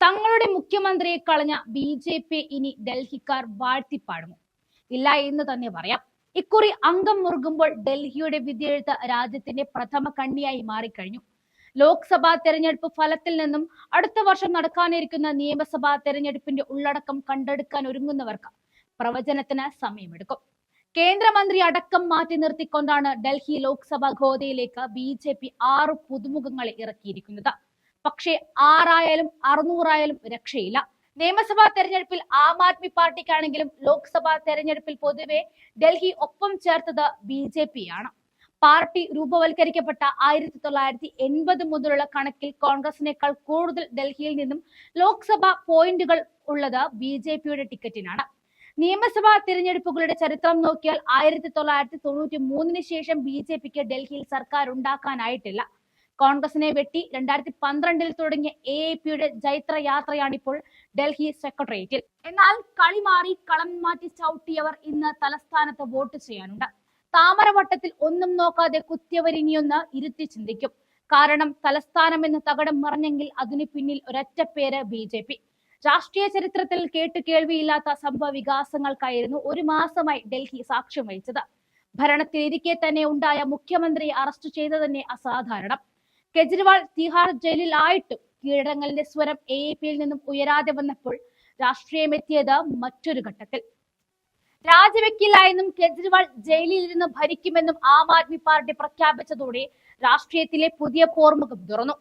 തങ്ങളുടെ മുഖ്യമന്ത്രിയെ കളഞ്ഞ ബി.ജെ.പി ഇനി ഡൽഹിക്കാർ വാഴ്ത്തിപ്പാടുമോ? ഇല്ല എന്ന് തന്നെ പറയാം. ഇക്കുറി അംഗം മുറുകുമ്പോൾ ഡൽഹിയുടെ വിധിയെഴുത്ത് രാജ്യത്തിന്റെ പ്രഥമ കണ്ണിയായി മാറിക്കഴിഞ്ഞു. ലോക്സഭാ തെരഞ്ഞെടുപ്പ് ഫലത്തിൽ നിന്നും അടുത്ത വർഷം നടക്കാനിരിക്കുന്ന നിയമസഭാ തെരഞ്ഞെടുപ്പിന്റെ ഉള്ളടക്കം കണ്ടെടുക്കാൻ ഒരുങ്ങുന്നവർക്ക് പ്രവചനത്തിന് സമയമെടുക്കും. കേന്ദ്രമന്ത്രി അടക്കം മാറ്റി നിർത്തിക്കൊണ്ടാണ് ഡൽഹി ലോക്സഭാ ഗോദയിലേക്ക് ബി.ജെ.പി 6 പുതുമുഖങ്ങളെ ഇറക്കിയിരിക്കുന്നത്. പക്ഷേ 6 600 രക്ഷയില്ല. നിയമസഭാ തെരഞ്ഞെടുപ്പിൽ ആം ആദ്മി പാർട്ടിക്കാണെങ്കിലും ലോക്സഭാ തെരഞ്ഞെടുപ്പിൽ പൊതുവെ ഡൽഹി ഒപ്പം ചേർത്തത് ബി.ജെ.പി ആണ്. പാർട്ടി രൂപവൽക്കരിക്കപ്പെട്ട 1980 മുതലുള്ള കണക്കിൽ കോൺഗ്രസിനേക്കാൾ കൂടുതൽ ഡൽഹിയിൽ നിന്നും ലോക്സഭാ പോയിന്റുകൾ ഉള്ളത് ബി.ജെ.പിയുടെ ടിക്കറ്റിനാണ്. നിയമസഭാ തിരഞ്ഞെടുപ്പുകളുടെ ചരിത്രം നോക്കിയാൽ 1993 ശേഷം ബി.ജെ.പിക്ക് ഡൽഹിയിൽ സർക്കാർ ഉണ്ടാക്കാനായിട്ടില്ല. കോൺഗ്രസിനെ വെട്ടി 2012 തുടങ്ങിയ എ.പി.യുടെ ജൈത്രയാത്രയാണിപ്പോൾ ഡൽഹി സെക്രട്ടേറിയറ്റിൽ. എന്നാൽ കളി മാറി കളം മാറ്റി ചവിട്ടിയവർ ഇന്ന് തലസ്ഥാനത്ത് വോട്ട് ചെയ്യാനുണ്ട്. താമരവട്ടത്തിൽ ഒന്നും നോക്കാതെ കുത്തിയവരിനിയൊന്ന് ഇരുത്തി ചിന്തിക്കും. കാരണം തലസ്ഥാനം എന്ന് തകടം മറിഞ്ഞെങ്കിൽ അതിനു പിന്നിൽ ഒരൊറ്റ പേര് ബി.ജെ.പി. രാഷ്ട്രീയ ചരിത്രത്തിൽ കേട്ടുകേൾവിയില്ലാത്ത സംഭവ വികാസങ്ങൾക്കായിരുന്നു ഒരു മാസമായി ഡൽഹി സാക്ഷ്യം വഹിച്ചത്. ഭരണത്തിലിരിക്കെ തന്നെ ഉണ്ടായ മുഖ്യമന്ത്രിയെ അറസ്റ്റ് ചെയ്തത് തന്നെ അസാധാരണം. കെജ്രിവാൾ തിഹാർ ജയിലിലായിട്ടും കീഴടങ്ങലിന്റെ സ്വരം എ.പി.യിൽ നിന്നും ഉയരാതെ വന്നപ്പോൾ രാഷ്ട്രീയം എത്തിയത് മറ്റൊരു ഘട്ടത്തിൽ. രാജിവെക്കില്ല എന്നും കെജ്രിവാൾ ജയിലിൽ ഇരുന്ന് ഭരിക്കുമെന്നും ആം ആദ്മി പാർട്ടി പ്രഖ്യാപിച്ചതോടെ രാഷ്ട്രീയത്തിലെ പുതിയ പോർമുഖം തുറന്നു.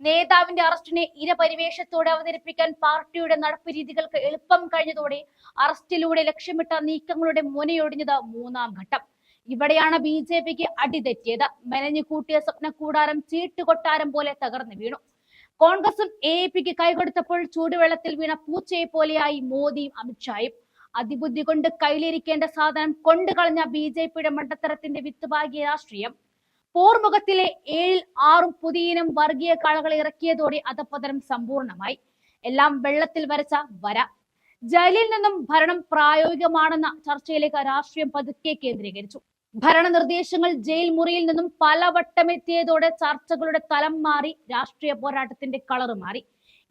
നേതാവിന്റെ അറസ്റ്റിനെ ഇരപരിവേഷത്തോടെ അവതരിപ്പിക്കാൻ പാർട്ടിയുടെ നടപ്പ് രീതികൾക്ക് എളുപ്പം കഴിഞ്ഞതോടെ അറസ്റ്റിലൂടെ ലക്ഷ്യമിട്ട നീക്കങ്ങളുടെ മുനയൊടിഞ്ഞത് 3ാം ഘട്ടം. ഇവിടെയാണ് ബി.ജെ.പിക്ക് അടിതെറ്റിയത്. മെനഞ്ഞു കൂട്ടിയ സ്വപ്നക്കൂടാരം ചീട്ടുകൊട്ടാരം പോലെ തകർന്നു വീണു. കോൺഗ്രസും എ.പി.ക്ക് കൈകൊടുത്തപ്പോൾ ചൂടുവെള്ളത്തിൽ വീണ പൂച്ചയെ പോലെയായി മോദിയും അമിത്ഷായും. അതിബുദ്ധി കൊണ്ട് കയ്യിലിരിക്കേണ്ട സാധനം കൊണ്ടുകളഞ്ഞ ബി.ജെ.പിയുടെ മണ്ടത്തരത്തിന്റെ വിത്തുപാകിയ രാഷ്ട്രീയം. പോർമുഖത്തിലെ 7ൽ 6 പുതിയിനം വർഗീയ കാളകളെ ഇറക്കിയതോടെ അധപതനം സമ്പൂർണമായി. എല്ലാം വെള്ളത്തിൽ വരച്ച വര. ജയിലിൽ നിന്നും ഭരണം പ്രായോഗികമാണെന്ന ചർച്ചയിലേക്ക് രാഷ്ട്രീയം പതുക്കെ കേന്ദ്രീകരിച്ചു. ഭരണ നിർദ്ദേശങ്ങൾ ജയിൽ മുറിയിൽ നിന്നും പലവട്ടമെത്തിയതോടെ ചർച്ചകളുടെ തലം മാറി, രാഷ്ട്രീയ പോരാട്ടത്തിന്റെ കളറ് മാറി.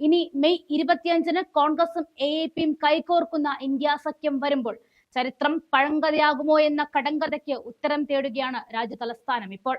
ഇനി മെയ് 25-ന് കോൺഗ്രസും എ.പി.യും കൈകോർക്കുന്ന ഇന്ത്യ സഖ്യം വരുമ്പോൾ ചരിത്രം പഴങ്കഥയാകുമോ എന്ന കടങ്കഥയ്ക്ക് ഉത്തരം തേടുകയാണ് രാജ്യ തലസ്ഥാനം ഇപ്പോൾ.